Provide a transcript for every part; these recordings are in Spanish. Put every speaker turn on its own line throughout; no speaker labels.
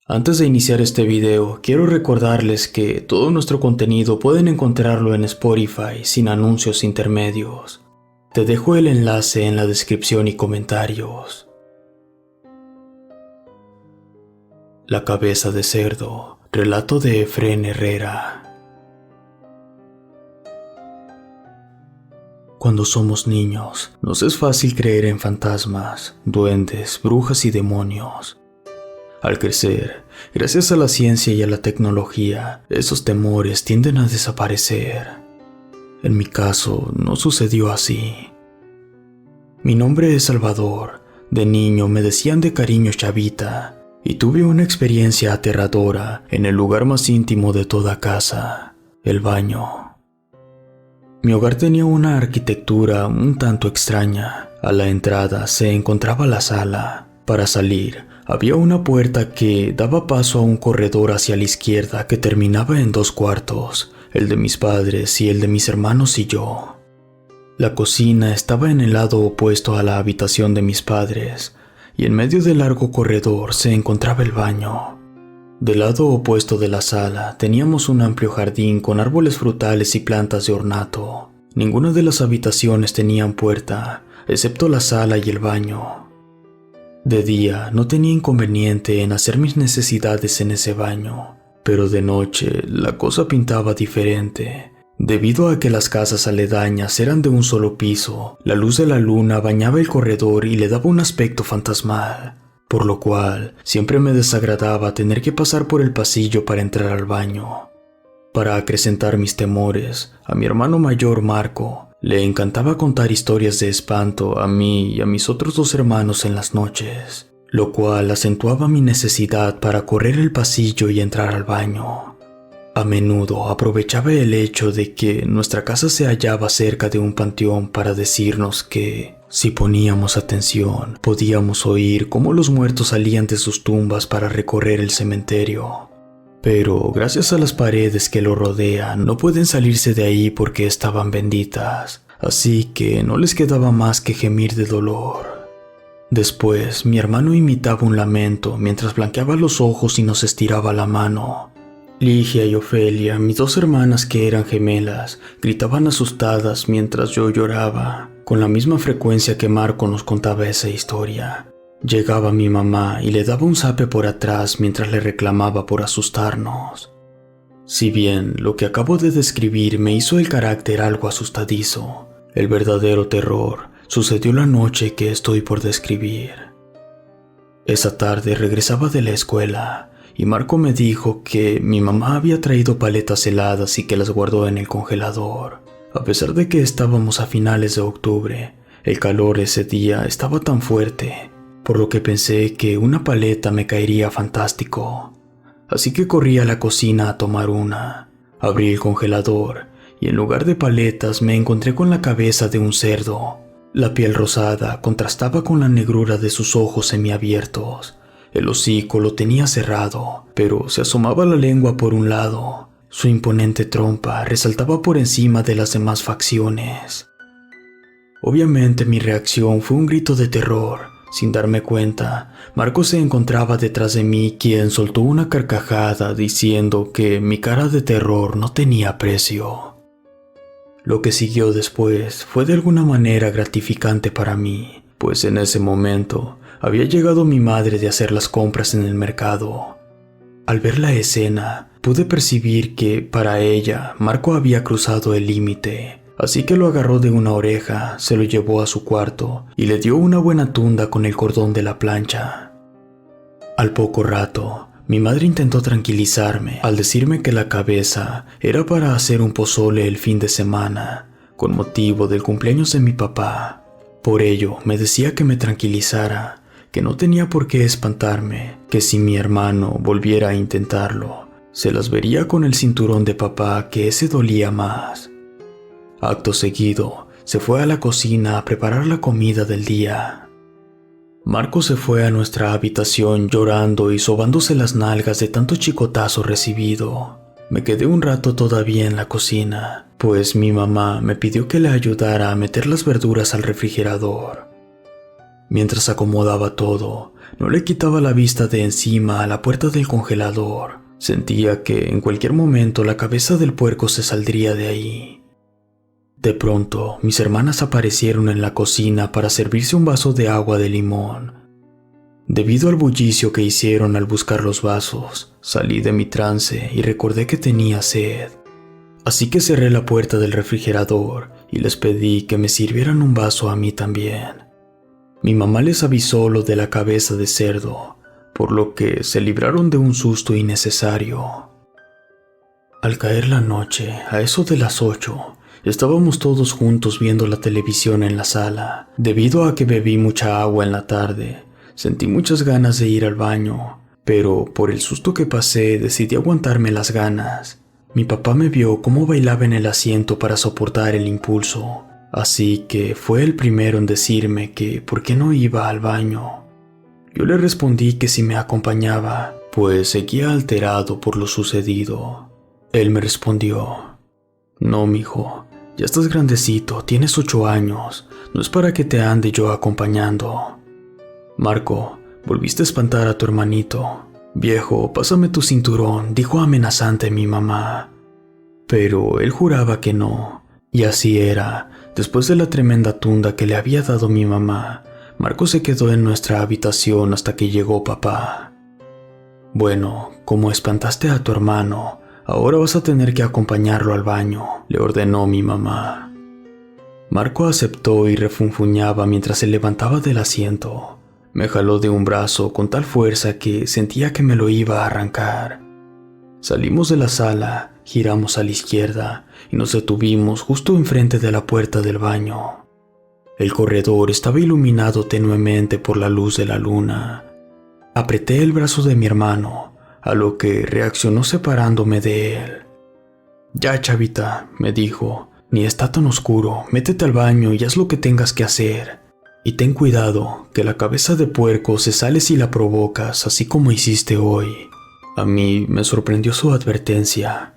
Antes de iniciar este video, quiero recordarles que todo nuestro contenido pueden encontrarlo en Spotify sin anuncios intermedios. Te dejo el enlace en la descripción y comentarios. La cabeza de cerdo, relato de Efrén Herrera. Cuando somos niños, nos es fácil creer en fantasmas, duendes, brujas y demonios. Al crecer, gracias a la ciencia y a la tecnología, esos temores tienden a desaparecer. En mi caso, no sucedió así. Mi nombre es Salvador. De niño me decían de cariño Chavita, y tuve una experiencia aterradora en el lugar más íntimo de toda casa, el baño. Mi hogar tenía una arquitectura un tanto extraña. A la entrada se encontraba la sala. Para salir, había una puerta que daba paso a un corredor hacia la izquierda que terminaba en 2 cuartos, el de mis padres y el de mis hermanos y yo. La cocina estaba en el lado opuesto a la habitación de mis padres, y en medio del largo corredor se encontraba el baño. Del lado opuesto de la sala teníamos un amplio jardín con árboles frutales y plantas de ornato. Ninguna de las habitaciones tenían puerta, excepto la sala y el baño. De día no tenía inconveniente en hacer mis necesidades en ese baño, pero de noche la cosa pintaba diferente. Debido a que las casas aledañas eran de un solo piso, la luz de la luna bañaba el corredor y le daba un aspecto fantasmal, por lo cual siempre me desagradaba tener que pasar por el pasillo para entrar al baño. Para acrecentar mis temores, a mi hermano mayor Marco le encantaba contar historias de espanto a mí y a mis otros 2 hermanos en las noches, lo cual acentuaba mi necesidad para correr el pasillo y entrar al baño. A menudo aprovechaba el hecho de que nuestra casa se hallaba cerca de un panteón para decirnos que, si poníamos atención, podíamos oír cómo los muertos salían de sus tumbas para recorrer el cementerio. Pero gracias a las paredes que lo rodean, no pueden salirse de ahí porque estaban benditas, así que no les quedaba más que gemir de dolor. Después, mi hermano imitaba un lamento mientras blanqueaba los ojos y nos estiraba la mano. Ligia y Ofelia, mis 2 hermanas que eran gemelas, gritaban asustadas mientras yo lloraba, con la misma frecuencia que Marco nos contaba esa historia. Llegaba mi mamá y le daba un zape por atrás mientras le reclamaba por asustarnos. Si bien lo que acabo de describir me hizo el carácter algo asustadizo, el verdadero terror sucedió la noche que estoy por describir. Esa tarde regresaba de la escuela y Marco me dijo que mi mamá había traído paletas heladas y que las guardó en el congelador. A pesar de que estábamos a finales de octubre, el calor ese día estaba tan fuerte, por lo que pensé que una paleta me caería fantástico. Así que corrí a la cocina a tomar una. Abrí el congelador y en lugar de paletas me encontré con la cabeza de un cerdo. La piel rosada contrastaba con la negrura de sus ojos semiabiertos. El hocico lo tenía cerrado, pero se asomaba la lengua por un lado. Su imponente trompa resaltaba por encima de las demás facciones. Obviamente mi reacción fue un grito de terror. Sin darme cuenta, Marco se encontraba detrás de mí, quien soltó una carcajada diciendo que mi cara de terror no tenía precio. Lo que siguió después fue de alguna manera gratificante para mí, pues en ese momento había llegado mi madre de hacer las compras en el mercado. Al ver la escena, pude percibir que, para ella, Marco había cruzado el límite. Así que lo agarró de una oreja, se lo llevó a su cuarto y le dio una buena tunda con el cordón de la plancha. Al poco rato, mi madre intentó tranquilizarme al decirme que la cabeza era para hacer un pozole el fin de semana, con motivo del cumpleaños de mi papá. Por ello, me decía que me tranquilizara, que no tenía por qué espantarme, que si mi hermano volviera a intentarlo, se las vería con el cinturón de papá, que ese dolía más. Acto seguido, se fue a la cocina a preparar la comida del día. Marco se fue a nuestra habitación llorando y sobándose las nalgas de tanto chicotazo recibido. Me quedé un rato todavía en la cocina, pues mi mamá me pidió que le ayudara a meter las verduras al refrigerador. Mientras acomodaba todo, no le quitaba la vista de encima a la puerta del congelador. Sentía que en cualquier momento la cabeza del puerco se saldría de ahí. De pronto, mis hermanas aparecieron en la cocina para servirse un vaso de agua de limón. Debido al bullicio que hicieron al buscar los vasos, salí de mi trance y recordé que tenía sed. Así que cerré la puerta del refrigerador y les pedí que me sirvieran un vaso a mí también. Mi mamá les avisó lo de la cabeza de cerdo, por lo que se libraron de un susto innecesario. Al caer la noche, a eso de las 8, estábamos todos juntos viendo la televisión en la sala. Debido a que bebí mucha agua en la tarde, sentí muchas ganas de ir al baño, pero por el susto que pasé decidí aguantarme las ganas. Mi papá me vio cómo bailaba en el asiento para soportar el impulso, así que fue el primero en decirme que por qué no iba al baño. Yo le respondí que si me acompañaba, pues seguía alterado por lo sucedido. Él me respondió: no, mijo, ya estás grandecito, tienes 8 años, no es para que te ande yo acompañando. Marco, volviste a espantar a tu hermanito. Viejo, pásame tu cinturón, dijo amenazante mi mamá. Pero él juraba que no, y así era. Después de la tremenda tunda que le había dado mi mamá, Marco se quedó en nuestra habitación hasta que llegó papá. Bueno, como espantaste a tu hermano, ahora vas a tener que acompañarlo al baño, le ordenó mi mamá. Marco aceptó y refunfuñaba mientras se levantaba del asiento. Me jaló de un brazo con tal fuerza que sentía que me lo iba a arrancar. Salimos de la sala, giramos a la izquierda y nos detuvimos justo enfrente de la puerta del baño. El corredor estaba iluminado tenuemente por la luz de la luna. Apreté el brazo de mi hermano, a lo que reaccionó separándome de él. Ya, chavita, me dijo, ni está tan oscuro, métete al baño y haz lo que tengas que hacer. Y ten cuidado, que la cabeza de puerco se sale si la provocas, así como hiciste hoy. A mí me sorprendió su advertencia.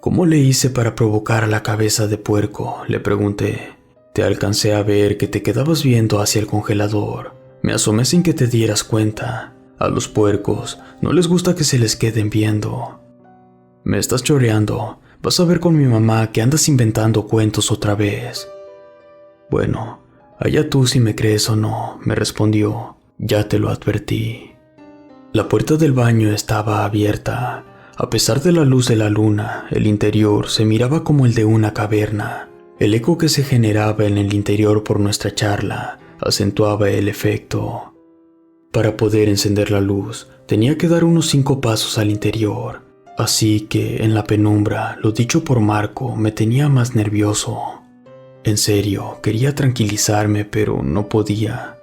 ¿Cómo le hice para provocar a la cabeza de puerco?, le pregunté. Te alcancé a ver que te quedabas viendo hacia el congelador. Me asomé sin que te dieras cuenta. A los puercos no les gusta que se les queden viendo. Me estás choreando. Vas a ver con mi mamá que andas inventando cuentos otra vez. Bueno, allá tú si me crees o no, me respondió. Ya te lo advertí. La puerta del baño estaba abierta. A pesar de la luz de la luna, el interior se miraba como el de una caverna. El eco que se generaba en el interior por nuestra charla acentuaba el efecto. Para poder encender la luz, tenía que dar unos 5 pasos al interior. Así que, en la penumbra, lo dicho por Marco me tenía más nervioso. En serio, quería tranquilizarme, pero no podía.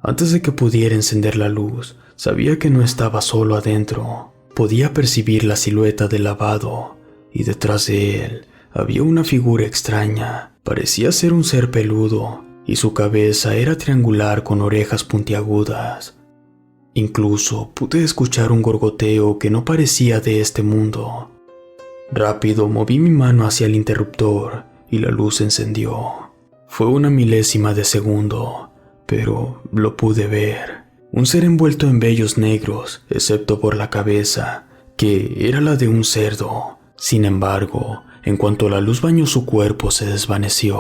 Antes de que pudiera encender la luz, sabía que no estaba solo adentro. Podía percibir la silueta del lavado, y detrás de él había una figura extraña. Parecía ser un ser peludo, y su cabeza era triangular con orejas puntiagudas. Incluso pude escuchar un gorgoteo que no parecía de este mundo. Rápido moví mi mano hacia el interruptor y la luz se encendió. Fue una milésima de segundo, pero lo pude ver. Un ser envuelto en vellos negros, excepto por la cabeza, que era la de un cerdo. Sin embargo, en cuanto la luz bañó su cuerpo, se desvaneció.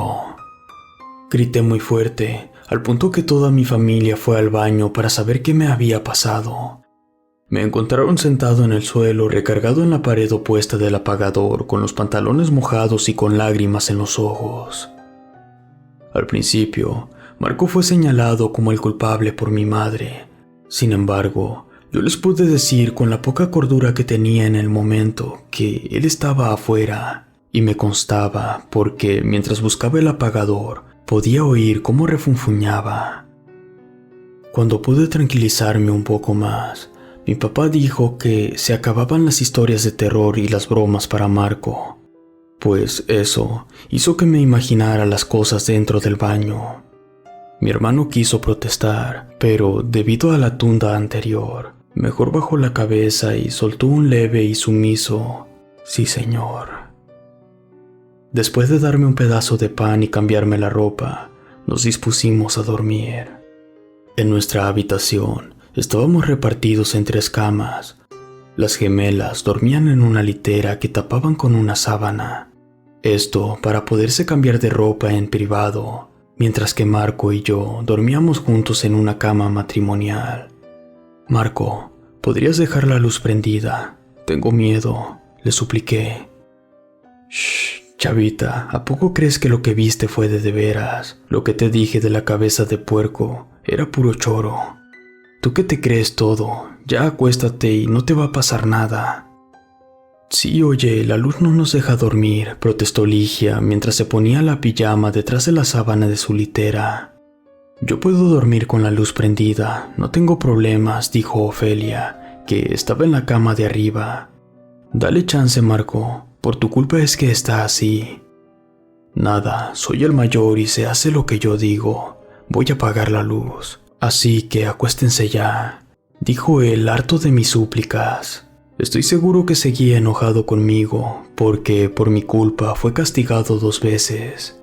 Grité muy fuerte, al punto que toda mi familia fue al baño para saber qué me había pasado. Me encontraron sentado en el suelo, recargado en la pared opuesta del apagador, con los pantalones mojados y con lágrimas en los ojos. Al principio, Marco fue señalado como el culpable por mi madre. Sin embargo, yo les pude decir con la poca cordura que tenía en el momento que él estaba afuera, y me constaba porque mientras buscaba el apagador, podía oír cómo refunfuñaba. Cuando pude tranquilizarme un poco más, mi papá dijo que se acababan las historias de terror y las bromas para Marco, pues eso hizo que me imaginara las cosas dentro del baño. Mi hermano quiso protestar, pero debido a la tunda anterior, mejor bajó la cabeza y soltó un leve y sumiso «Sí, señor». Después de darme un pedazo de pan y cambiarme la ropa, nos dispusimos a dormir. En nuestra habitación estábamos repartidos en 3 camas. Las gemelas dormían en una litera que tapaban con una sábana. Esto para poderse cambiar de ropa en privado, mientras que Marco y yo dormíamos juntos en una cama matrimonial. «Marco, ¿podrías dejar la luz prendida? Tengo miedo», le supliqué. «Shh, chavita, ¿a poco crees que lo que viste fue de veras? Lo que te dije de la cabeza de puerco era puro choro. ¿Tú qué te crees todo? Ya acuéstate y no te va a pasar nada». «Sí, oye, la luz no nos deja dormir», protestó Ligia mientras se ponía la pijama detrás de la sábana de su litera. «Yo puedo dormir con la luz prendida, no tengo problemas», dijo Ofelia, que estaba en la cama de arriba. «Dale chance, Marco, por tu culpa es que está así». «Nada, soy el mayor y se hace lo que yo digo. Voy a apagar la luz, así que acuéstense ya», dijo él harto de mis súplicas. Estoy seguro que seguía enojado conmigo, porque por mi culpa fue castigado 2 veces.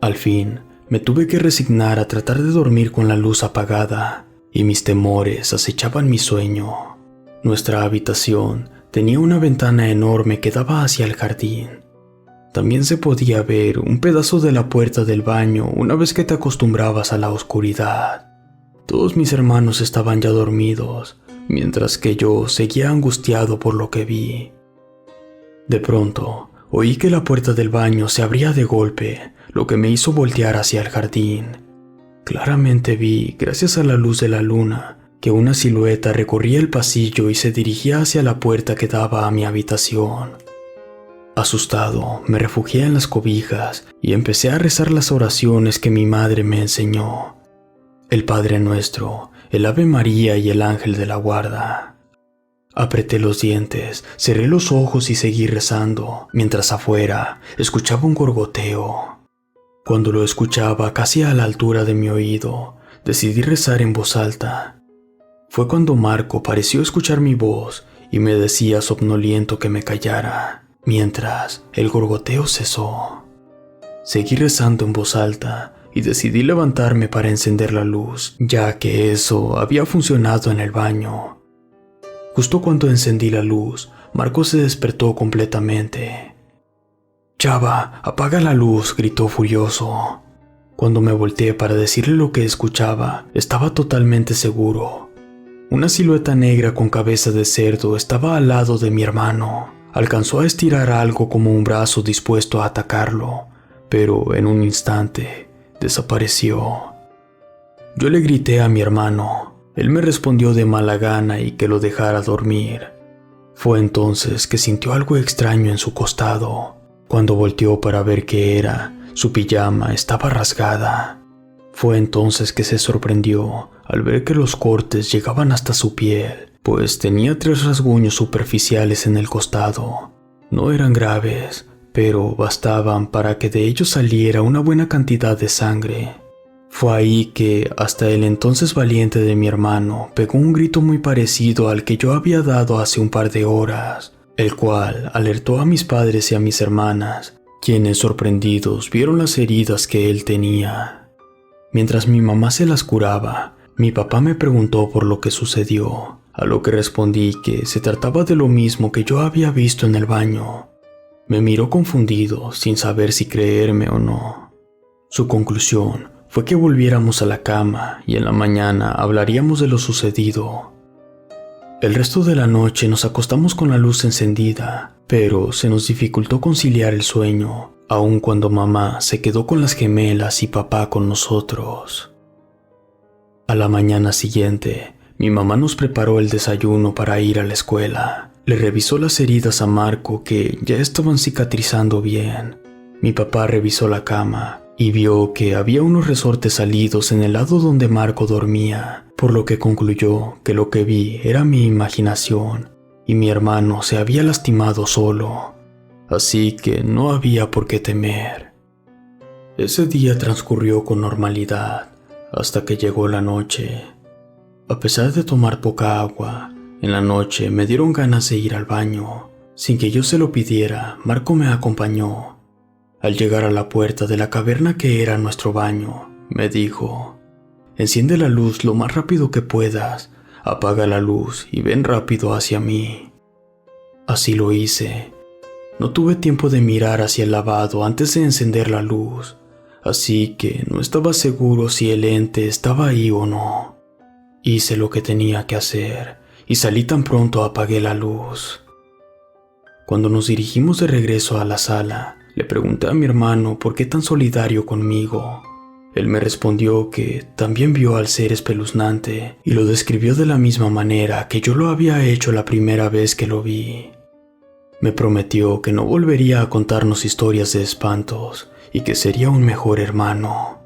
Al fin, me tuve que resignar a tratar de dormir con la luz apagada, y mis temores acechaban mi sueño. Nuestra habitación tenía una ventana enorme que daba hacia el jardín. También se podía ver un pedazo de la puerta del baño una vez que te acostumbrabas a la oscuridad. Todos mis hermanos estaban ya dormidos, mientras que yo seguía angustiado por lo que vi. De pronto, oí que la puerta del baño se abría de golpe, lo que me hizo voltear hacia el jardín. Claramente vi, gracias a la luz de la luna, que una silueta recorría el pasillo y se dirigía hacia la puerta que daba a mi habitación. Asustado, me refugié en las cobijas y empecé a rezar las oraciones que mi madre me enseñó: el Padre Nuestro, el Ave María y el Ángel de la Guarda. Apreté los dientes, cerré los ojos y seguí rezando, mientras afuera escuchaba un gorgoteo. Cuando lo escuchaba casi a la altura de mi oído, decidí rezar en voz alta. Fue cuando Marco pareció escuchar mi voz y me decía somnoliento que me callara, mientras el gorgoteo cesó. Seguí rezando en voz alta y decidí levantarme para encender la luz, ya que eso había funcionado en el baño. Justo cuando encendí la luz, Marco se despertó completamente. «Chava, apaga la luz», gritó furioso. Cuando me volteé para decirle lo que escuchaba, estaba totalmente seguro. Una silueta negra con cabeza de cerdo estaba al lado de mi hermano. Alcanzó a estirar algo como un brazo dispuesto a atacarlo, pero en un instante desapareció. Yo le grité a mi hermano. Él me respondió de mala gana y que lo dejara dormir. Fue entonces que sintió algo extraño en su costado. Cuando volteó para ver qué era, su pijama estaba rasgada. Fue entonces que se sorprendió al ver que los cortes llegaban hasta su piel, pues tenía 3 rasguños superficiales en el costado. No eran graves, pero bastaban para que de ellos saliera una buena cantidad de sangre. Fue ahí que hasta el entonces valiente de mi hermano pegó un grito muy parecido al que yo había dado hace un par de horas, el cual alertó a mis padres y a mis hermanas, quienes sorprendidos vieron las heridas que él tenía. Mientras mi mamá se las curaba, mi papá me preguntó por lo que sucedió, a lo que respondí que se trataba de lo mismo que yo había visto en el baño. Me miró confundido, sin saber si creerme o no. Su conclusión fue que volviéramos a la cama y en la mañana hablaríamos de lo sucedido. El resto de la noche nos acostamos con la luz encendida, pero se nos dificultó conciliar el sueño, aun cuando mamá se quedó con las gemelas y papá con nosotros. A la mañana siguiente, mi mamá nos preparó el desayuno para ir a la escuela. Le revisó las heridas a Marco, que ya estaban cicatrizando bien. Mi papá revisó la cama y vio que había unos resortes salidos en el lado donde Marco dormía, por lo que concluyó que lo que vi era mi imaginación y mi hermano se había lastimado solo, así que no había por qué temer. Ese día transcurrió con normalidad hasta que llegó la noche. A pesar de tomar poca agua, en la noche me dieron ganas de ir al baño. Sin que yo se lo pidiera, Marco me acompañó. Al llegar a la puerta de la caverna que era nuestro baño, me dijo: «Enciende la luz lo más rápido que puedas, apaga la luz y ven rápido hacia mí. Así lo hice. No tuve tiempo de mirar hacia el lavado antes de encender la luz, así que no estaba seguro si el ente estaba ahí o no. Hice lo que tenía que hacer y salí tan pronto apagué la luz. Cuando nos dirigimos de regreso a la sala, le pregunté a mi hermano por qué tan solidario conmigo. Él me respondió que también vio al ser espeluznante y lo describió de la misma manera que yo lo había hecho la primera vez que lo vi. Me prometió que no volvería a contarnos historias de espantos y que sería un mejor hermano.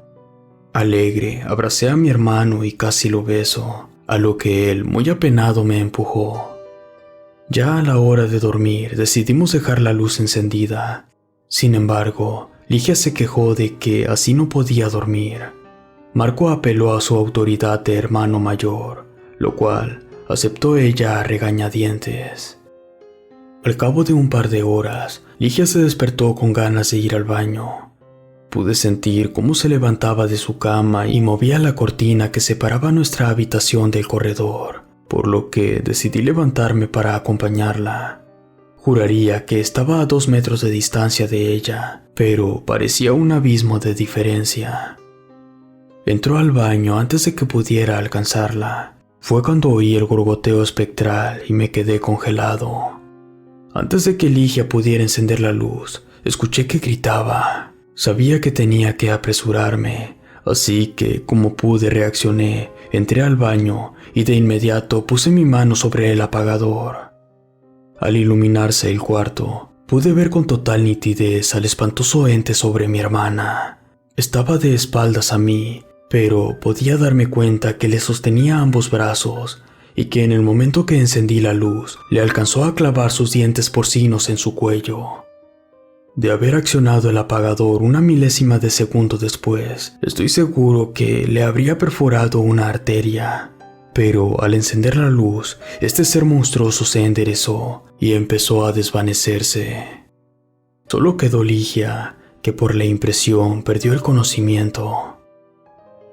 Alegre, abracé a mi hermano y casi lo beso, a lo que él, muy apenado, me empujó. Ya a la hora de dormir decidimos dejar la luz encendida. Sin embargo, Ligia se quejó de que así no podía dormir. Marco apeló a su autoridad de hermano mayor, lo cual aceptó ella a regañadientes. Al cabo de un par de horas, Ligia se despertó con ganas de ir al baño. Pude sentir cómo se levantaba de su cama y movía la cortina que separaba nuestra habitación del corredor, por lo que decidí levantarme para acompañarla. Juraría que estaba a 2 metros de distancia de ella, pero parecía un abismo de diferencia. Entró al baño antes de que pudiera alcanzarla. Fue cuando oí el gorgoteo espectral y me quedé congelado. Antes de que Ligia pudiera encender la luz, escuché que gritaba. Sabía que tenía que apresurarme, así que, como pude, reaccioné, entré al baño y de inmediato puse mi mano sobre el apagador. Al iluminarse el cuarto, pude ver con total nitidez al espantoso ente sobre mi hermana. Estaba de espaldas a mí, pero podía darme cuenta que le sostenía ambos brazos y que en el momento que encendí la luz, le alcanzó a clavar sus dientes porcinos en su cuello. De haber accionado el apagador una milésima de segundo después, estoy seguro que le habría perforado una arteria. Pero al encender la luz, este ser monstruoso se enderezó y empezó a desvanecerse. Solo quedó Ligia, que por la impresión perdió el conocimiento.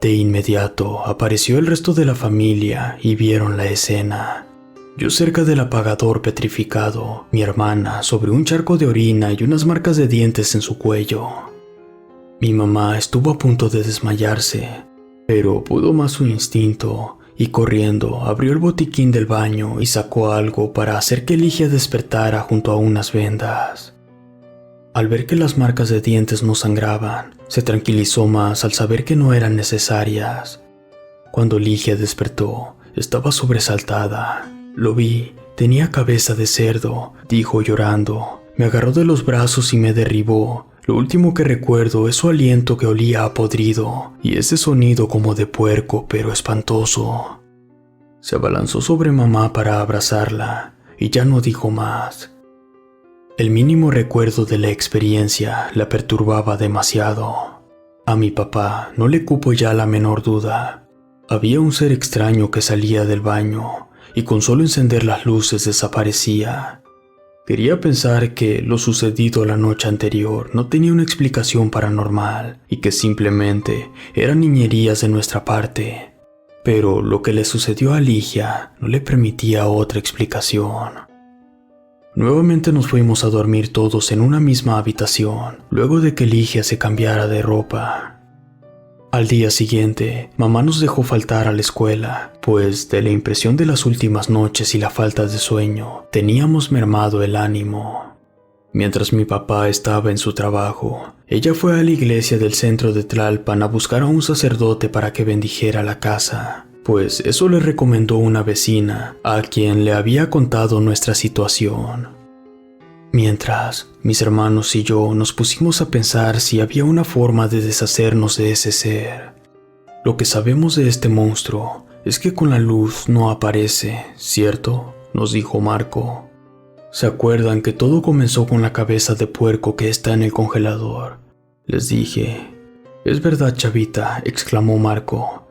De inmediato apareció el resto de la familia y vieron la escena. Yo cerca del apagador petrificado, mi hermana sobre un charco de orina y unas marcas de dientes en su cuello. Mi mamá estuvo a punto de desmayarse, pero pudo más su instinto y corriendo abrió el botiquín del baño y sacó algo para hacer que Ligia despertara junto a unas vendas. Al ver que las marcas de dientes no sangraban, se tranquilizó más al saber que no eran necesarias. Cuando Ligia despertó, estaba sobresaltada. Lo vi, tenía cabeza de cerdo, dijo llorando. Me agarró de los brazos y me derribó. Lo último que recuerdo es su aliento que olía a podrido y ese sonido como de puerco pero espantoso. Se abalanzó sobre mamá para abrazarla y ya no dijo más. El mínimo recuerdo de la experiencia la perturbaba demasiado. A mi papá no le cupo ya la menor duda. Había un ser extraño que salía del baño y con solo encender las luces desaparecía. Quería pensar que lo sucedido la noche anterior no tenía una explicación paranormal y que simplemente eran niñerías de nuestra parte. Pero lo que le sucedió a Ligia no le permitía otra explicación. Nuevamente nos fuimos a dormir todos en una misma habitación, luego de que Ligia se cambiara de ropa. Al día siguiente, mamá nos dejó faltar a la escuela, pues de la impresión de las últimas noches y la falta de sueño, teníamos mermado el ánimo. Mientras mi papá estaba en su trabajo, ella fue a la iglesia del centro de Tlalpan a buscar a un sacerdote para que bendijera la casa, pues eso le recomendó una vecina, a quien le había contado nuestra situación. Mientras, mis hermanos y yo nos pusimos a pensar si había una forma de deshacernos de ese ser. Lo que sabemos de este monstruo es que con la luz no aparece, ¿cierto?, nos dijo Marco. ¿Se acuerdan que todo comenzó con la cabeza de puerco que está en el congelador? Les dije. Es verdad, chavita, exclamó Marco.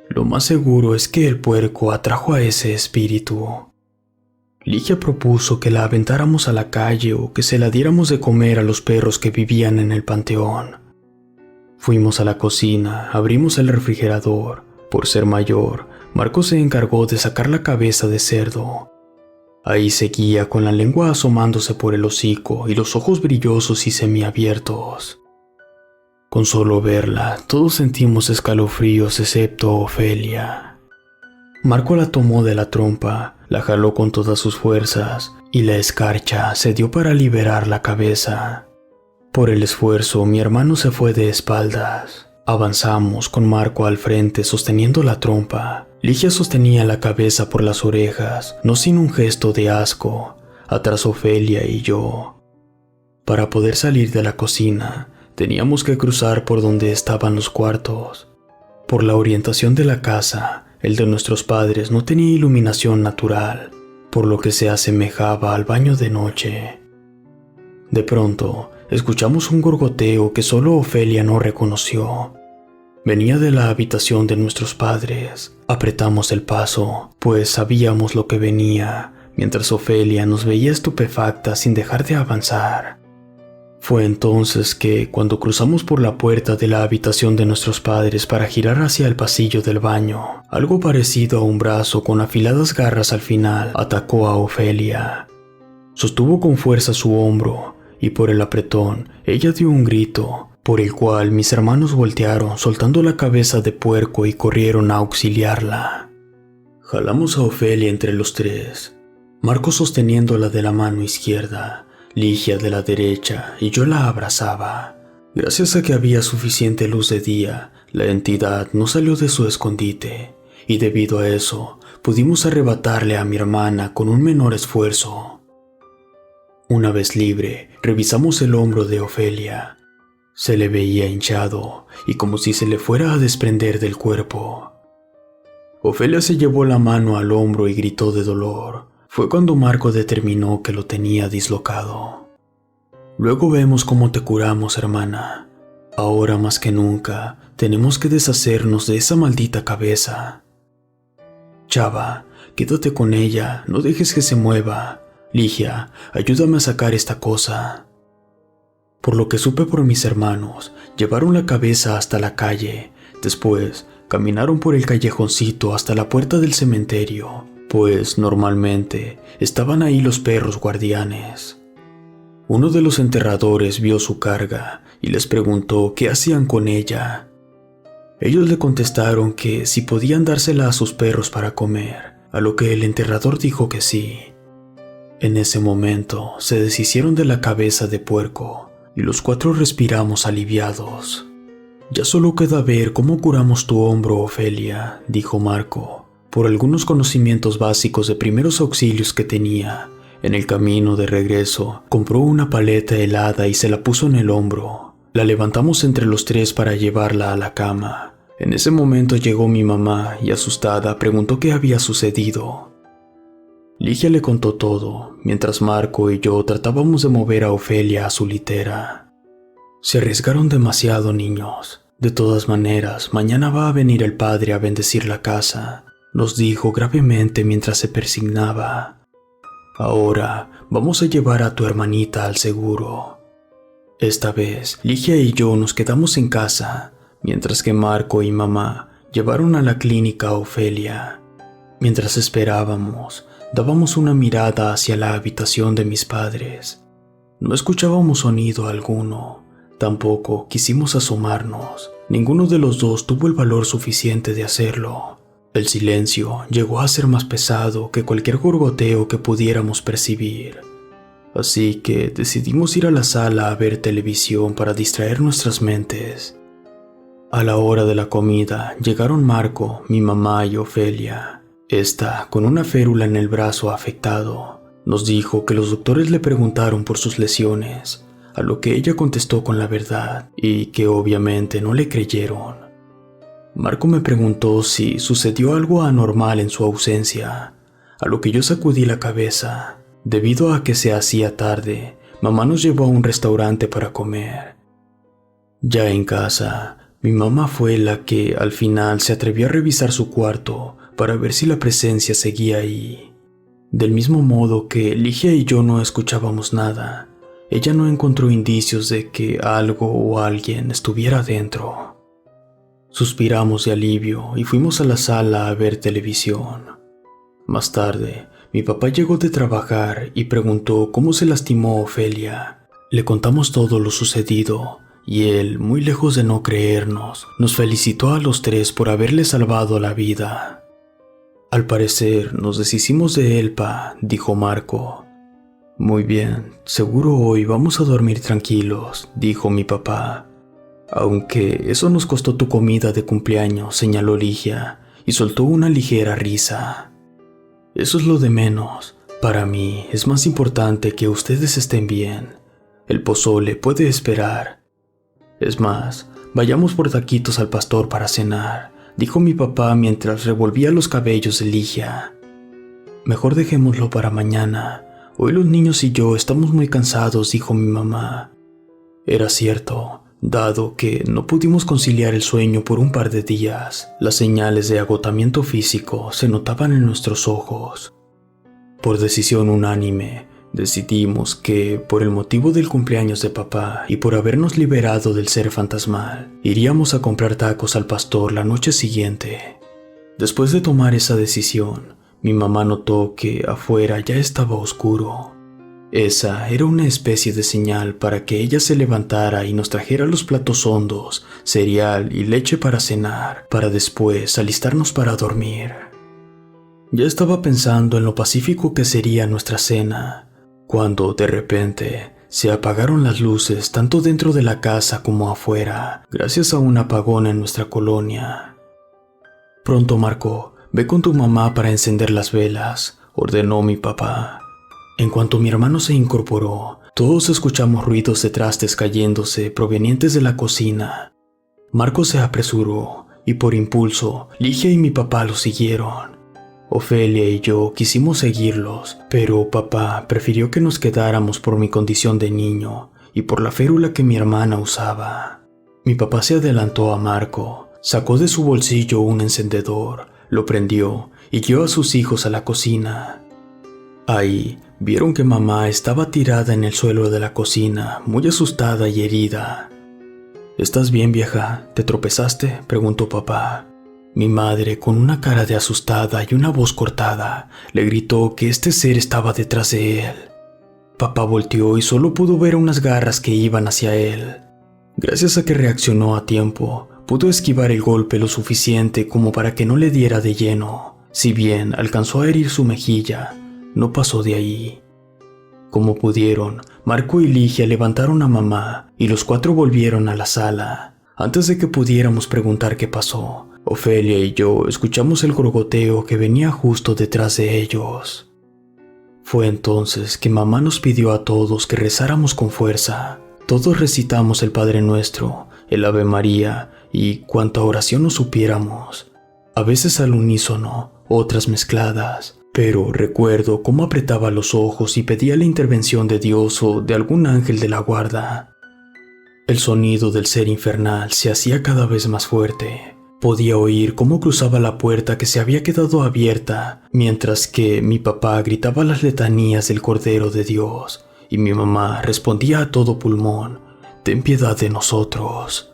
Lo más seguro es que el puerco atrajo a ese espíritu. Ligia propuso que la aventáramos a la calle o que se la diéramos de comer a los perros que vivían en el panteón. Fuimos a la cocina, abrimos el refrigerador. Por ser mayor, Marco se encargó de sacar la cabeza de cerdo. Ahí seguía con la lengua asomándose por el hocico y los ojos brillosos y semiabiertos. Con solo verla, todos sentimos escalofríos excepto Ofelia. Marco la tomó de la trompa, la jaló con todas sus fuerzas y la escarcha se dio para liberar la cabeza. Por el esfuerzo, mi hermano se fue de espaldas. Avanzamos con Marco al frente sosteniendo la trompa. Ligia sostenía la cabeza por las orejas, no sin un gesto de asco, atrás Ofelia y yo. Para poder salir de la cocina, teníamos que cruzar por donde estaban los cuartos. Por la orientación de la casa, el de nuestros padres no tenía iluminación natural, por lo que se asemejaba al baño de noche. De pronto, escuchamos un gorgoteo que solo Ofelia no reconoció. Venía de la habitación de nuestros padres. Apretamos el paso, pues sabíamos lo que venía, mientras Ofelia nos veía estupefacta sin dejar de avanzar. Fue entonces que, cuando cruzamos por la puerta de la habitación de nuestros padres para girar hacia el pasillo del baño, algo parecido a un brazo con afiladas garras al final atacó a Ofelia. Sostuvo con fuerza su hombro, y por el apretón, ella dio un grito, por el cual mis hermanos voltearon soltando la cabeza de puerco y corrieron a auxiliarla. Jalamos a Ofelia entre los tres, Marco sosteniéndola de la mano izquierda, Ligia de la derecha y yo la abrazaba. Gracias a que había suficiente luz de día, la entidad no salió de su escondite, y debido a eso, pudimos arrebatarle a mi hermana con un menor esfuerzo. Una vez libre, revisamos el hombro de Ofelia. Se le veía hinchado y como si se le fuera a desprender del cuerpo. Ofelia se llevó la mano al hombro y gritó de dolor. Fue cuando Marco determinó que lo tenía dislocado. Luego vemos cómo te curamos, hermana. Ahora más que nunca, tenemos que deshacernos de esa maldita cabeza. Chava, quédate con ella, no dejes que se mueva. Ligia, ayúdame a sacar esta cosa. Por lo que supe por mis hermanos, llevaron la cabeza hasta la calle. Después, caminaron por el callejoncito hasta la puerta del cementerio, pues normalmente estaban ahí los perros guardianes. Uno de los enterradores vio su carga y les preguntó qué hacían con ella. Ellos le contestaron que si podían dársela a sus perros para comer, a lo que el enterrador dijo que sí. En ese momento se deshicieron de la cabeza de puerco y los cuatro respiramos aliviados. Ya solo queda ver cómo curamos tu hombro, Ofelia, dijo Marco, por algunos conocimientos básicos de primeros auxilios que tenía. En el camino de regreso, compró una paleta helada y se la puso en el hombro. La levantamos entre los tres para llevarla a la cama. En ese momento llegó mi mamá y asustada preguntó qué había sucedido. Ligia le contó todo, mientras Marco y yo tratábamos de mover a Ofelia a su litera. Se arriesgaron demasiado, niños. De todas maneras, mañana va a venir el padre a bendecir la casa, nos dijo gravemente mientras se persignaba. Ahora vamos a llevar a tu hermanita al seguro. Esta vez, Ligia y yo nos quedamos en casa, mientras que Marco y mamá llevaron a la clínica a Ofelia. Mientras esperábamos, dábamos una mirada hacia la habitación de mis padres. No escuchábamos sonido alguno, tampoco quisimos asomarnos. Ninguno de los dos tuvo el valor suficiente de hacerlo. El silencio llegó a ser más pesado que cualquier gorgoteo que pudiéramos percibir. Así que decidimos ir a la sala a ver televisión para distraer nuestras mentes. A la hora de la comida llegaron Marco, mi mamá y Ofelia. Esta, con una férula en el brazo afectado, nos dijo que los doctores le preguntaron por sus lesiones, a lo que ella contestó con la verdad y que obviamente no le creyeron. Marco me preguntó si sucedió algo anormal en su ausencia, a lo que yo sacudí la cabeza. Debido a que se hacía tarde, mamá nos llevó a un restaurante para comer. Ya en casa, mi mamá fue la que al final se atrevió a revisar su cuarto para ver si la presencia seguía ahí. Del mismo modo que Ligia y yo no escuchábamos nada, ella no encontró indicios de que algo o alguien estuviera dentro. Suspiramos de alivio y fuimos a la sala a ver televisión. Más tarde, mi papá llegó de trabajar y preguntó cómo se lastimó Ofelia. Le contamos todo lo sucedido y él, muy lejos de no creernos, nos felicitó a los tres por haberle salvado la vida. Al parecer, nos deshicimos de él, pa, dijo Marco. Muy bien, seguro hoy vamos a dormir tranquilos, dijo mi papá. Aunque eso nos costó tu comida de cumpleaños, señaló Ligia, y soltó una ligera risa. Eso es lo de menos. Para mí es más importante que ustedes estén bien. El pozole puede esperar. Es más, vayamos por taquitos al pastor para cenar, dijo mi papá mientras revolvía los cabellos de Ligia. Mejor dejémoslo para mañana. Hoy los niños y yo estamos muy cansados, dijo mi mamá. Era cierto, dado que no pudimos conciliar el sueño por un par de días. Las señales de agotamiento físico se notaban en nuestros ojos. Por decisión unánime, decidimos que, por el motivo del cumpleaños de papá y por habernos liberado del ser fantasmal, iríamos a comprar tacos al pastor la noche siguiente. Después de tomar esa decisión, mi mamá notó que afuera ya estaba oscuro. Esa era una especie de señal para que ella se levantara y nos trajera los platos hondos, cereal y leche para cenar, para después alistarnos para dormir. Ya estaba pensando en lo pacífico que sería nuestra cena, cuando de repente se apagaron las luces tanto dentro de la casa como afuera, gracias a un apagón en nuestra colonia. Pronto, Marco, ve con tu mamá para encender las velas, ordenó mi papá. En cuanto mi hermano se incorporó, todos escuchamos ruidos de trastes cayéndose provenientes de la cocina. Marco se apresuró y por impulso, Ligia y mi papá lo siguieron. Ofelia y yo quisimos seguirlos, pero papá prefirió que nos quedáramos por mi condición de niño y por la férula que mi hermana usaba. Mi papá se adelantó a Marco, sacó de su bolsillo un encendedor, lo prendió y guió a sus hijos a la cocina. Ahí vieron que mamá estaba tirada en el suelo de la cocina, muy asustada y herida. ¿Estás bien, vieja? ¿Te tropezaste?, preguntó papá. Mi madre, con una cara de asustada y una voz cortada, le gritó que este ser estaba detrás de él. Papá volteó y solo pudo ver unas garras que iban hacia él. Gracias a que reaccionó a tiempo, pudo esquivar el golpe lo suficiente como para que no le diera de lleno. Si bien alcanzó a herir su mejilla, no pasó de ahí. Como pudieron, Marco y Ligia levantaron a mamá y los cuatro volvieron a la sala. Antes de que pudiéramos preguntar qué pasó, Ofelia y yo escuchamos el gorgoteo que venía justo detrás de ellos. Fue entonces que mamá nos pidió a todos que rezáramos con fuerza. Todos recitamos el Padre Nuestro, el Ave María y cuanta oración nos supiéramos. A veces al unísono, otras mezcladas. Pero recuerdo cómo apretaba los ojos y pedía la intervención de Dios o de algún ángel de la guarda. El sonido del ser infernal se hacía cada vez más fuerte. Podía oír cómo cruzaba la puerta que se había quedado abierta, mientras que mi papá gritaba las letanías del Cordero de Dios, y mi mamá respondía a todo pulmón: «Ten piedad de nosotros».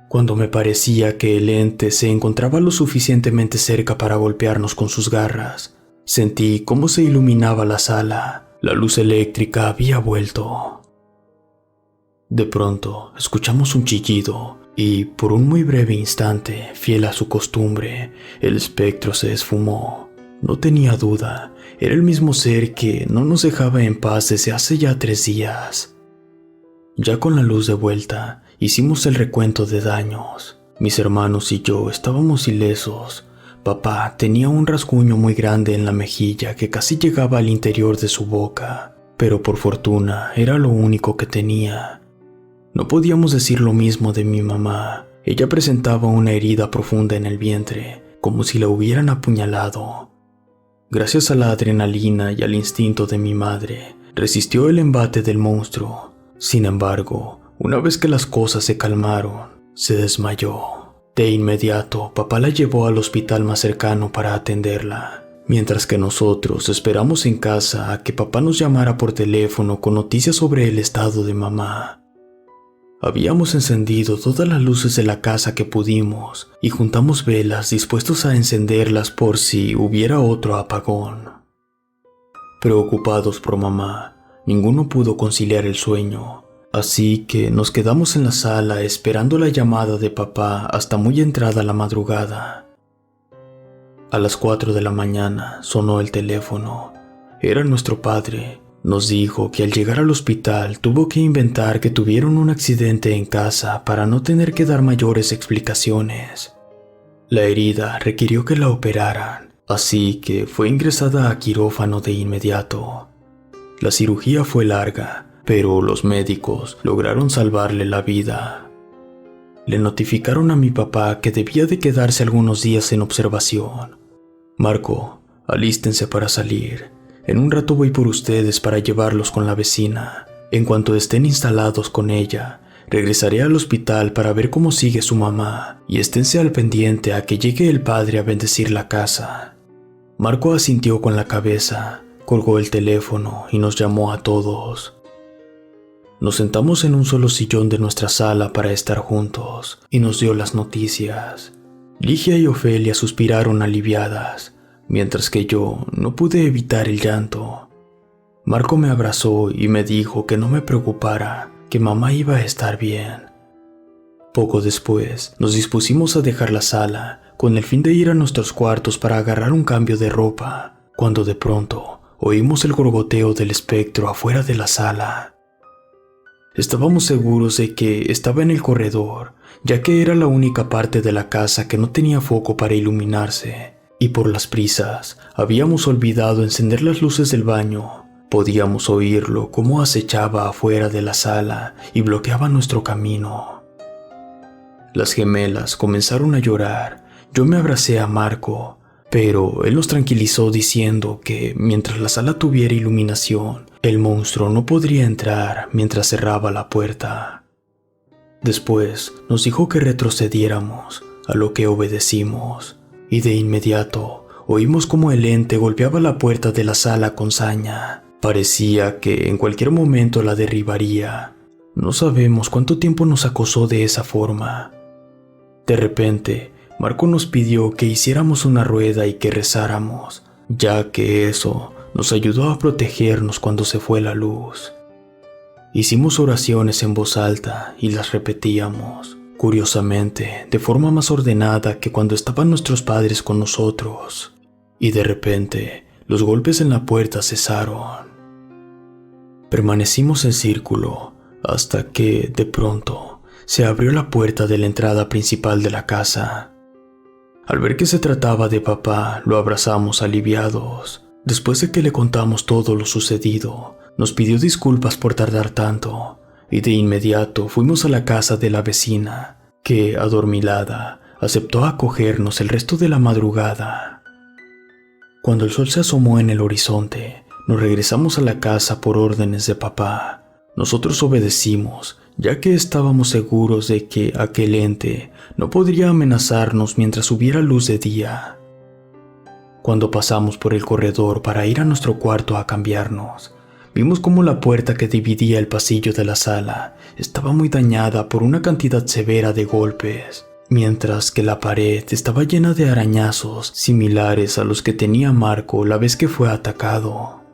Cuando me parecía que el ente se encontraba lo suficientemente cerca para golpearnos con sus garras, sentí cómo se iluminaba la sala. La luz eléctrica había vuelto. De pronto, escuchamos un chillido y, por un muy breve instante, fiel a su costumbre, el espectro se esfumó. No tenía duda, era el mismo ser que no nos dejaba en paz desde hace ya 3 días. Ya con la luz de vuelta, hicimos el recuento de daños. Mis hermanos y yo estábamos ilesos. Papá tenía un rasguño muy grande en la mejilla que casi llegaba al interior de su boca, pero por fortuna era lo único que tenía. No podíamos decir lo mismo de mi mamá. Ella presentaba una herida profunda en el vientre, como si la hubieran apuñalado. Gracias a la adrenalina y al instinto de mi madre, resistió el embate del monstruo. Sin embargo, una vez que las cosas se calmaron, se desmayó. De inmediato, papá la llevó al hospital más cercano para atenderla, mientras que nosotros esperamos en casa a que papá nos llamara por teléfono con noticias sobre el estado de mamá. Habíamos encendido todas las luces de la casa que pudimos y juntamos velas dispuestos a encenderlas por si hubiera otro apagón. Preocupados por mamá, ninguno pudo conciliar el sueño, así que nos quedamos en la sala esperando la llamada de papá hasta muy entrada la madrugada. A las 4 de la mañana sonó el teléfono. Era nuestro padre. Nos dijo que al llegar al hospital tuvo que inventar que tuvieron un accidente en casa para no tener que dar mayores explicaciones. La herida requirió que la operaran, así que fue ingresada a quirófano de inmediato. La cirugía fue larga, pero los médicos lograron salvarle la vida. Le notificaron a mi papá que debía de quedarse algunos días en observación. Marco, alístense para salir. En un rato voy por ustedes para llevarlos con la vecina. En cuanto estén instalados con ella, regresaré al hospital para ver cómo sigue su mamá y esténse al pendiente a que llegue el padre a bendecir la casa. Marco asintió con la cabeza, colgó el teléfono y nos llamó a todos. Nos sentamos en un solo sillón de nuestra sala para estar juntos y nos dio las noticias. Ligia y Ofelia suspiraron aliviadas, mientras que yo no pude evitar el llanto. Marco me abrazó y me dijo que no me preocupara, que mamá iba a estar bien. Poco después, nos dispusimos a dejar la sala, con el fin de ir a nuestros cuartos para agarrar un cambio de ropa, cuando de pronto oímos el gorgoteo del espectro afuera de la sala. Estábamos seguros de que estaba en el corredor, ya que era la única parte de la casa que no tenía foco para iluminarse. Y por las prisas, habíamos olvidado encender las luces del baño. Podíamos oírlo como acechaba afuera de la sala y bloqueaba nuestro camino. Las gemelas comenzaron a llorar. Yo me abracé a Marco, pero él nos tranquilizó diciendo que mientras la sala tuviera iluminación, el monstruo no podría entrar mientras cerraba la puerta. Después nos dijo que retrocediéramos, a lo que obedecimos. Y de inmediato oímos como el ente golpeaba la puerta de la sala con saña. Parecía que en cualquier momento la derribaría. No sabemos cuánto tiempo nos acosó de esa forma. De repente, Marco nos pidió que hiciéramos una rueda y que rezáramos, ya que eso nos ayudó a protegernos cuando se fue la luz. Hicimos oraciones en voz alta y las repetíamos. Curiosamente, de forma más ordenada que cuando estaban nuestros padres con nosotros. Y de repente, los golpes en la puerta cesaron. Permanecimos en círculo hasta que, de pronto, se abrió la puerta de la entrada principal de la casa. Al ver que se trataba de papá, lo abrazamos aliviados. Después de que le contamos todo lo sucedido, nos pidió disculpas por tardar tanto. Y de inmediato fuimos a la casa de la vecina, que, adormilada, aceptó acogernos el resto de la madrugada. Cuando el sol se asomó en el horizonte, nos regresamos a la casa por órdenes de papá. Nosotros obedecimos, ya que estábamos seguros de que aquel ente no podría amenazarnos mientras hubiera luz de día. Cuando pasamos por el corredor para ir a nuestro cuarto a cambiarnos, vimos como la puerta que dividía el pasillo de la sala estaba muy dañada por una cantidad severa de golpes, mientras que la pared estaba llena de arañazos similares a los que tenía Marco la vez que fue atacado.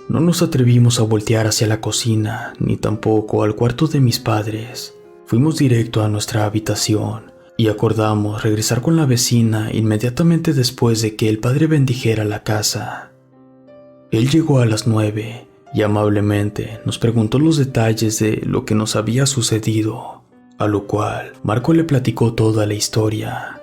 No nos atrevimos a voltear hacia la cocina, ni tampoco al cuarto de mis padres. Fuimos directo a nuestra habitación y acordamos regresar con la vecina inmediatamente después de que el padre bendijera la casa. Él llegó a las 9 y amablemente nos preguntó los detalles de lo que nos había sucedido, a lo cual Marco le platicó toda la historia.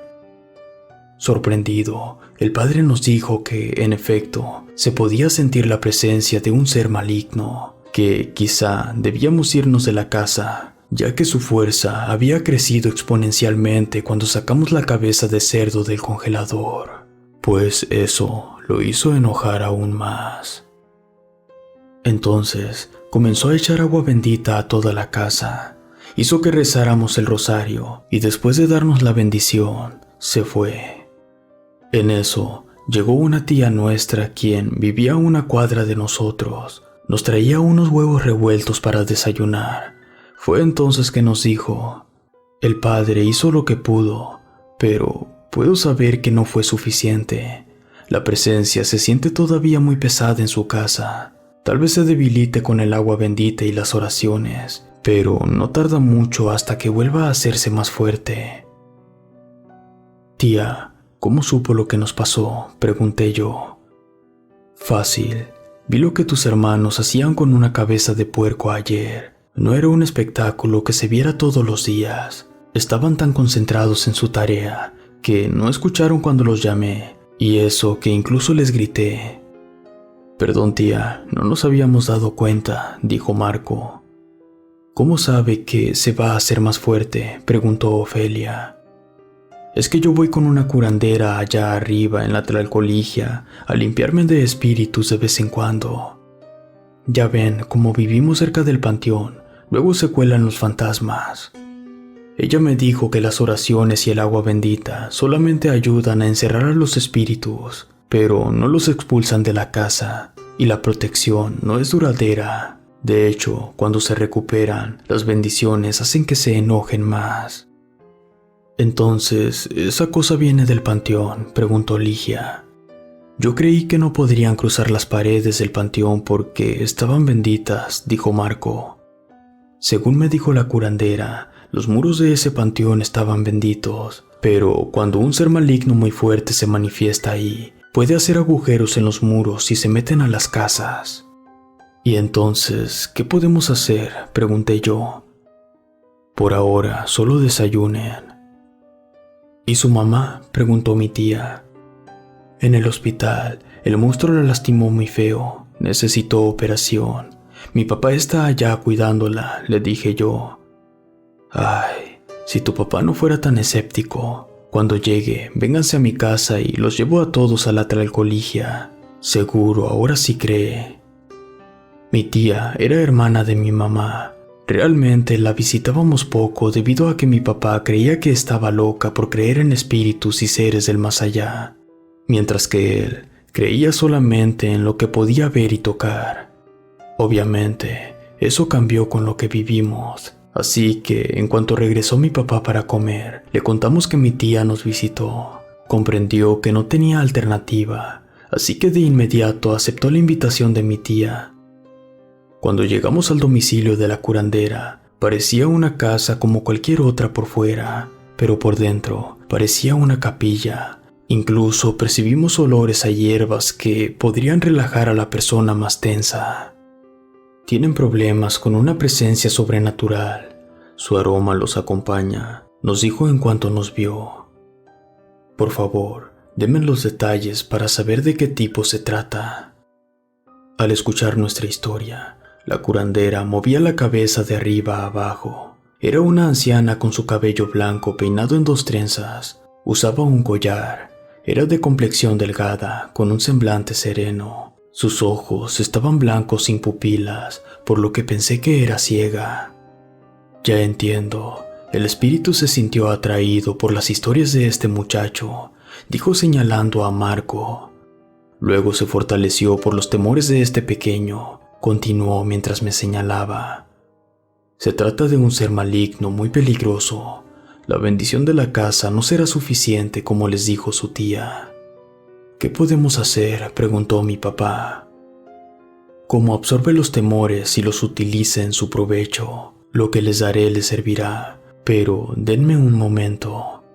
Sorprendido, el padre nos dijo que, en efecto, se podía sentir la presencia de un ser maligno, que quizá debíamos irnos de la casa, ya que su fuerza había crecido exponencialmente cuando sacamos la cabeza de cerdo del congelador, pues eso lo hizo enojar aún más. Entonces comenzó a echar agua bendita a toda la casa, hizo que rezáramos el rosario y después de darnos la bendición, se fue. En eso llegó una tía nuestra quien vivía a una cuadra de nosotros. Nos traía unos huevos revueltos para desayunar. Fue entonces que nos dijo: el padre hizo lo que pudo, pero puedo saber que no fue suficiente. La presencia se siente todavía muy pesada en su casa. Tal vez se debilite con el agua bendita y las oraciones, pero no tarda mucho hasta que vuelva a hacerse más fuerte. Tía, ¿cómo supo lo que nos pasó?, pregunté yo. Fácil. Vi lo que tus hermanos hacían con una cabeza de puerco ayer. No era un espectáculo que se viera todos los días. Estaban tan concentrados en su tarea que no escucharon cuando los llamé, y eso que incluso les grité. Perdón, tía, no nos habíamos dado cuenta, dijo Marco. ¿Cómo sabe que se va a hacer más fuerte?, preguntó Ofelia. Es que yo voy con una curandera allá arriba en la Tlalcoligia a limpiarme de espíritus de vez en cuando. Ya ven, como vivimos cerca del panteón, luego se cuelan los fantasmas. Ella me dijo que las oraciones y el agua bendita solamente ayudan a encerrar a los espíritus, pero no los expulsan de la casa, y la protección no es duradera. De hecho, cuando se recuperan, las bendiciones hacen que se enojen más. Entonces, ¿esa cosa viene del panteón?, preguntó Ligia. Yo creí que no podrían cruzar las paredes del panteón porque estaban benditas, dijo Marco. Según me dijo la curandera, los muros de ese panteón estaban benditos, pero cuando un ser maligno muy fuerte se manifiesta ahí, puede hacer agujeros en los muros y se meten a las casas. ¿Y entonces qué podemos hacer?, pregunté yo. Por ahora, solo desayunen. ¿Y su mamá?, preguntó mi tía. En el hospital, el monstruo la lastimó muy feo. Necesitó operación. Mi papá está allá cuidándola, le dije yo. Ay, si tu papá no fuera tan escéptico. Cuando llegue, vénganse a mi casa y los llevo a todos a la Tlalcoligia. Seguro, ahora sí cree. Mi tía era hermana de mi mamá. Realmente la visitábamos poco debido a que mi papá creía que estaba loca por creer en espíritus y seres del más allá, mientras que él creía solamente en lo que podía ver y tocar. Obviamente, eso cambió con lo que vivimos, así que en cuanto regresó mi papá para comer, le contamos que mi tía nos visitó. Comprendió que no tenía alternativa, así que de inmediato aceptó la invitación de mi tía. Cuando llegamos al domicilio de la curandera, parecía una casa como cualquier otra por fuera, pero por dentro parecía una capilla. Incluso percibimos olores a hierbas que podrían relajar a la persona más tensa. Tienen problemas con una presencia sobrenatural. Su aroma los acompaña, nos dijo en cuanto nos vio. Por favor, denme los detalles para saber de qué tipo se trata. Al escuchar nuestra historia, la curandera movía la cabeza de arriba a abajo. Era una anciana con su cabello blanco peinado en 2 trenzas. Usaba un collar. Era de complexión delgada, con un semblante sereno. Sus ojos estaban blancos sin pupilas, por lo que pensé que era ciega. Ya entiendo. El espíritu se sintió atraído por las historias de este muchacho, dijo señalando a Marco. Luego se fortaleció por los temores de este pequeño. Continuó mientras me señalaba. Se trata de un ser maligno muy peligroso. La bendición de la casa no será suficiente como les dijo su tía. ¿Qué podemos hacer?, preguntó mi papá. Como absorbe los temores y los utilice en su provecho, lo que les daré les servirá, pero denme un momento.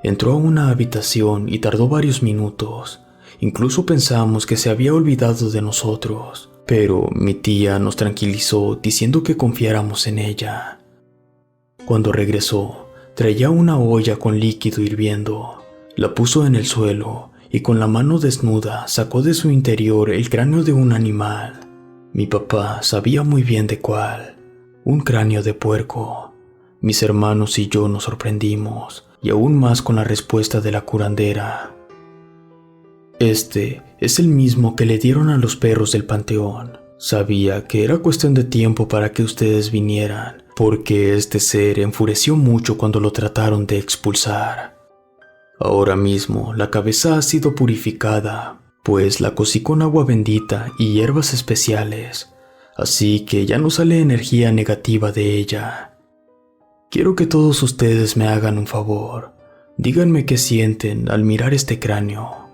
Entró a una habitación y tardó varios minutos. Incluso pensamos que se había olvidado de nosotros. Pero mi tía nos tranquilizó diciendo que confiáramos en ella. Cuando regresó, traía una olla con líquido hirviendo. La puso en el suelo y con la mano desnuda sacó de su interior el cráneo de un animal. Mi papá sabía muy bien de cuál. Un cráneo de puerco. Mis hermanos y yo nos sorprendimos, y aún más con la respuesta de la curandera. Este es el mismo que le dieron a los perros del panteón. Sabía que era cuestión de tiempo para que ustedes vinieran, porque este ser enfureció mucho cuando lo trataron de expulsar. Ahora mismo la cabeza ha sido purificada, pues la cocí con agua bendita y hierbas especiales. así que ya no sale energía negativa de ella. Quiero que todos ustedes me hagan un favor. Díganme qué sienten al mirar este cráneo.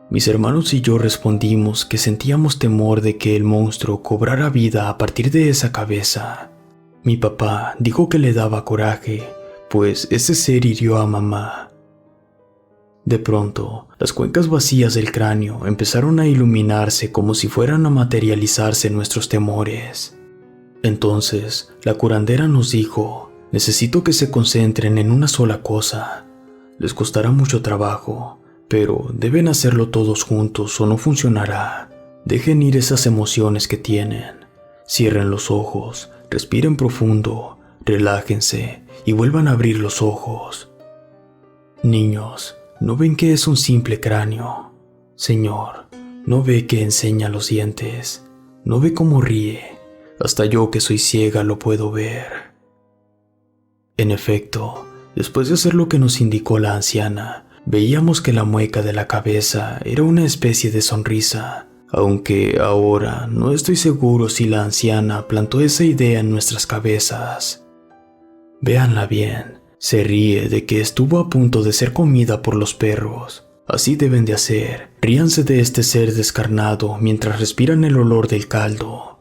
Mis hermanos y yo respondimos que sentíamos temor de que el monstruo cobrara vida a partir de esa cabeza. Mi papá dijo que le daba coraje, pues ese ser hirió a mamá. De pronto, las cuencas vacías del cráneo empezaron a iluminarse como si fueran a materializarse nuestros temores. Entonces, la curandera nos dijo: necesito que se concentren en una sola cosa. Les costará mucho trabajo, pero deben hacerlo todos juntos o no funcionará. Dejen ir esas emociones que tienen. Cierren los ojos, respiren profundo, relájense y vuelvan a abrir los ojos. Niños, ¿no ven que es un simple cráneo? Señor, ¿no ve que enseña los dientes? ¿No ve cómo ríe? Hasta yo que soy ciega lo puedo ver. En efecto, después de hacer lo que nos indicó la anciana, veíamos que la mueca de la cabeza era una especie de sonrisa, aunque ahora no estoy seguro si la anciana plantó esa idea en nuestras cabezas. Véanla bien, se ríe de que estuvo a punto de ser comida por los perros. Así deben de hacer, ríanse de este ser descarnado mientras respiran el olor del caldo.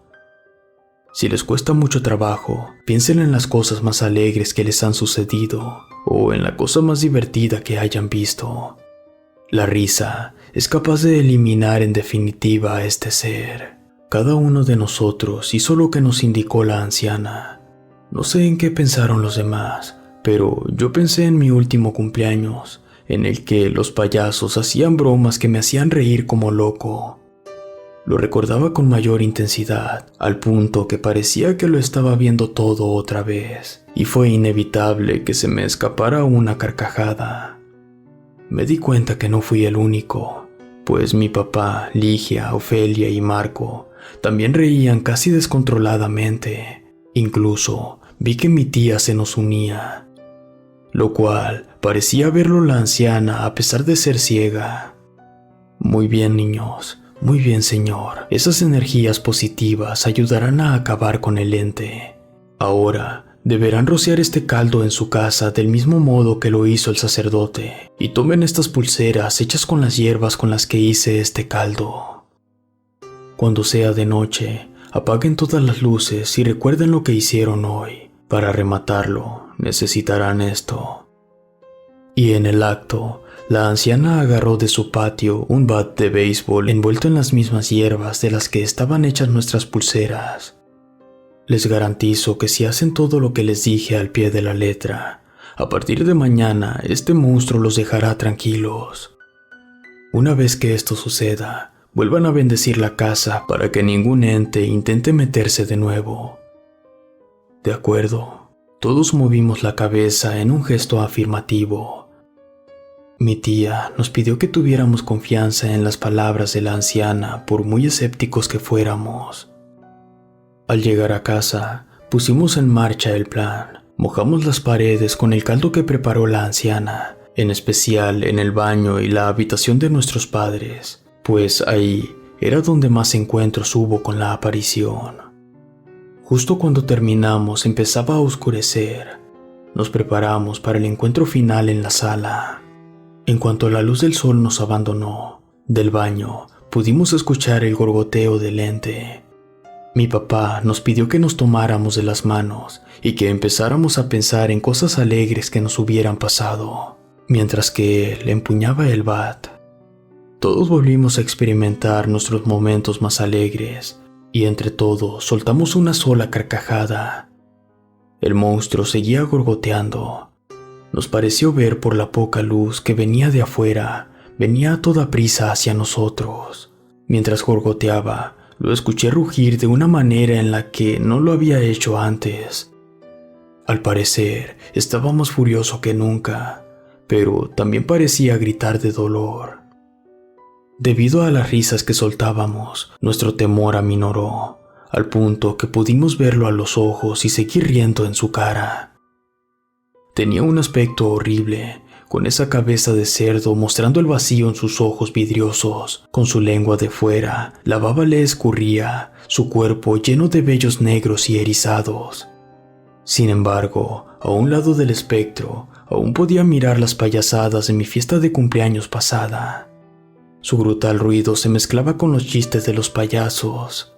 Si les cuesta mucho trabajo, piensen en las cosas más alegres que les han sucedido, o en la cosa más divertida que hayan visto. La risa es capaz de eliminar en definitiva a este ser. Cada uno de nosotros hizo lo que nos indicó la anciana. No sé en qué pensaron los demás, pero yo pensé en mi último cumpleaños, en el que los payasos hacían bromas que me hacían reír como loco. Lo recordaba con mayor intensidad, al punto que parecía que lo estaba viendo todo otra vez, y fue inevitable que se me escapara una carcajada. Me di cuenta que no fui el único, pues mi papá, Ligia, Ofelia y Marco también reían casi descontroladamente. Incluso vi que mi tía se nos unía, lo cual parecía verlo la anciana a pesar de ser ciega. Muy bien, niños. Muy bien, señor. Esas energías positivas ayudarán a acabar con el ente. Ahora, deberán rociar este caldo en su casa del mismo modo que lo hizo el sacerdote, y tomen estas pulseras hechas con las hierbas con las que hice este caldo. Cuando sea de noche, apaguen todas las luces y recuerden lo que hicieron hoy. Para rematarlo, necesitarán esto. Y en el acto, la anciana agarró de su patio un bat de béisbol envuelto en las mismas hierbas de las que estaban hechas nuestras pulseras. Les garantizo que si hacen todo lo que les dije al pie de la letra, a partir de mañana este monstruo los dejará tranquilos. Una vez que esto suceda, vuelvan a bendecir la casa para que ningún ente intente meterse de nuevo. De acuerdo, todos movimos la cabeza en un gesto afirmativo. Mi tía nos pidió que tuviéramos confianza en las palabras de la anciana por muy escépticos que fuéramos. Al llegar a casa, pusimos en marcha el plan. Mojamos las paredes con el caldo que preparó la anciana, en especial en el baño y la habitación de nuestros padres, pues ahí era donde más encuentros hubo con la aparición. Justo cuando terminamos empezaba a oscurecer. Nos preparamos para el encuentro final en la sala. En cuanto la luz del sol nos abandonó, del baño pudimos escuchar el gorgoteo del ente. Mi papá nos pidió que nos tomáramos de las manos y que empezáramos a pensar en cosas alegres que nos hubieran pasado, mientras que él empuñaba el bat. Todos volvimos a experimentar nuestros momentos más alegres y entre todos soltamos una sola carcajada. El monstruo seguía gorgoteando. Nos pareció ver por la poca luz que venía de afuera, venía a toda prisa hacia nosotros. Mientras gorgoteaba, lo escuché rugir de una manera en la que no lo había hecho antes. Al parecer, estaba más furioso que nunca, pero también parecía gritar de dolor. Debido a las risas que soltábamos, nuestro temor aminoró, al punto que pudimos verlo a los ojos y seguir riendo en su cara. Tenía un aspecto horrible, con esa cabeza de cerdo mostrando el vacío en sus ojos vidriosos, con su lengua de fuera, la baba le escurría, su cuerpo lleno de vellos negros y erizados. Sin embargo, a un lado del espectro, aún podía mirar las payasadas de mi fiesta de cumpleaños pasada. Su brutal ruido se mezclaba con los chistes de los payasos.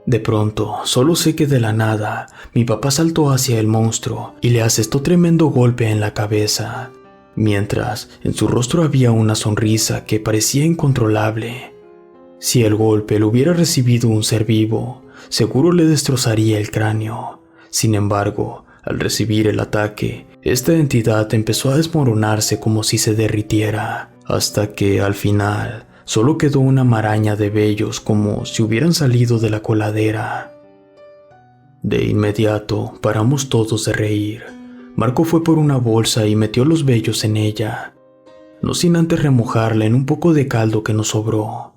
De pronto, solo sé que de la nada, mi papá saltó hacia el monstruo y le asestó tremendo golpe en la cabeza, mientras en su rostro había una sonrisa que parecía incontrolable. Si el golpe lo hubiera recibido un ser vivo, seguro le destrozaría el cráneo. Sin embargo, al recibir el ataque, esta entidad empezó a desmoronarse como si se derritiera, hasta que, al final, solo quedó una maraña de vellos como si hubieran salido de la coladera. De inmediato, paramos todos de reír. Marco fue por una bolsa y metió los vellos en ella, no sin antes remojarla en un poco de caldo que nos sobró.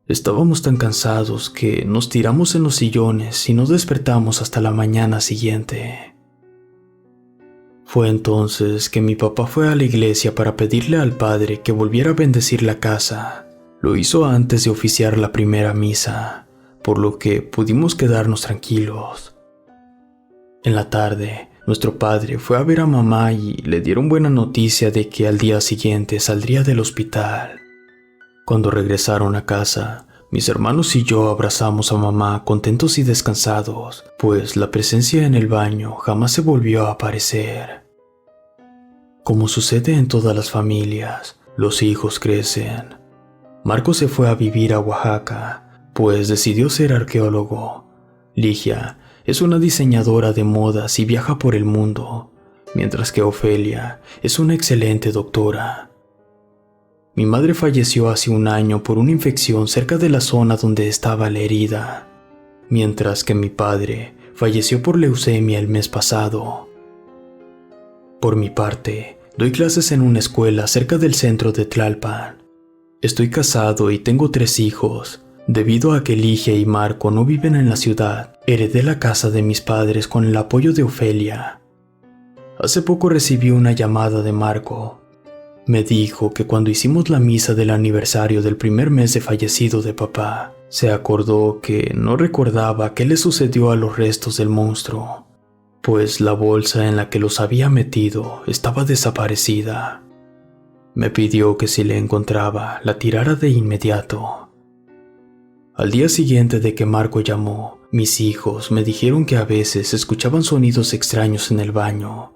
Estábamos tan cansados que nos tiramos en los sillones y nos despertamos hasta la mañana siguiente. Fue entonces que mi papá fue a la iglesia para pedirle al padre que volviera a bendecir la casa. Lo hizo antes de oficiar la primera misa, por lo que pudimos quedarnos tranquilos. En la tarde, nuestro padre fue a ver a mamá y le dieron buena noticia de que al día siguiente saldría del hospital. Cuando regresaron a casa, mis hermanos y yo abrazamos a mamá contentos y descansados, pues la presencia en el baño jamás se volvió a aparecer. Como sucede en todas las familias, los hijos crecen. Marco se fue a vivir a Oaxaca, pues decidió ser arqueólogo. Ligia es una diseñadora de modas y viaja por el mundo, mientras que Ofelia es una excelente doctora. Mi madre falleció hace un año por una infección cerca de la zona donde estaba la herida, mientras que mi padre falleció por leucemia el mes pasado. Por mi parte, doy clases en una escuela cerca del centro de Tlalpan. Estoy casado y tengo 3 hijos. Debido a que Ligia y Marco no viven en la ciudad, heredé la casa de mis padres con el apoyo de Ofelia. Hace poco recibí una llamada de Marco. Me dijo que cuando hicimos la misa del aniversario del primer mes de fallecido de papá, se acordó que no recordaba qué le sucedió a los restos del monstruo, pues la bolsa en la que los había metido estaba desaparecida. Me pidió que si la encontraba, la tirara de inmediato. Al día siguiente de que Marco llamó, mis hijos me dijeron que a veces escuchaban sonidos extraños en el baño,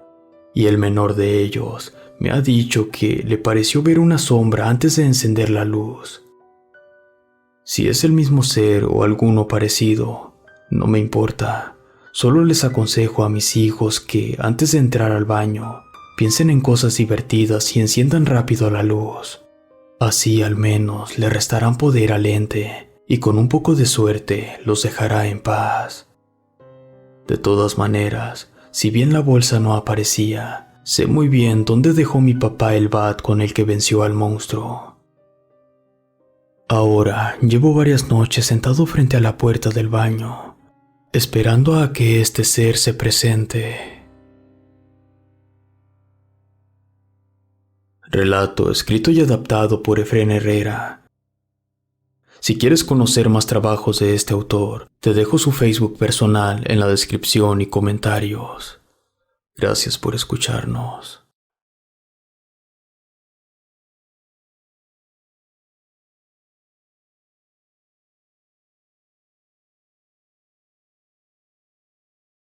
y el menor de ellos me ha dicho que le pareció ver una sombra antes de encender la luz. Si es el mismo ser o alguno parecido, no me importa. Solo les aconsejo a mis hijos que, antes de entrar al baño, piensen en cosas divertidas y enciendan rápido la luz. Así al menos le restarán poder al ente y con un poco de suerte los dejará en paz. De todas maneras, si bien la bolsa no aparecía, sé muy bien dónde dejó mi papá el bat con el que venció al monstruo. Ahora llevo varias noches sentado frente a la puerta del baño, esperando a que este ser se presente. Relato escrito y adaptado por Efrén Herrera. Si quieres conocer más trabajos de este autor, te dejo su Facebook personal en la descripción y comentarios. Gracias por escucharnos.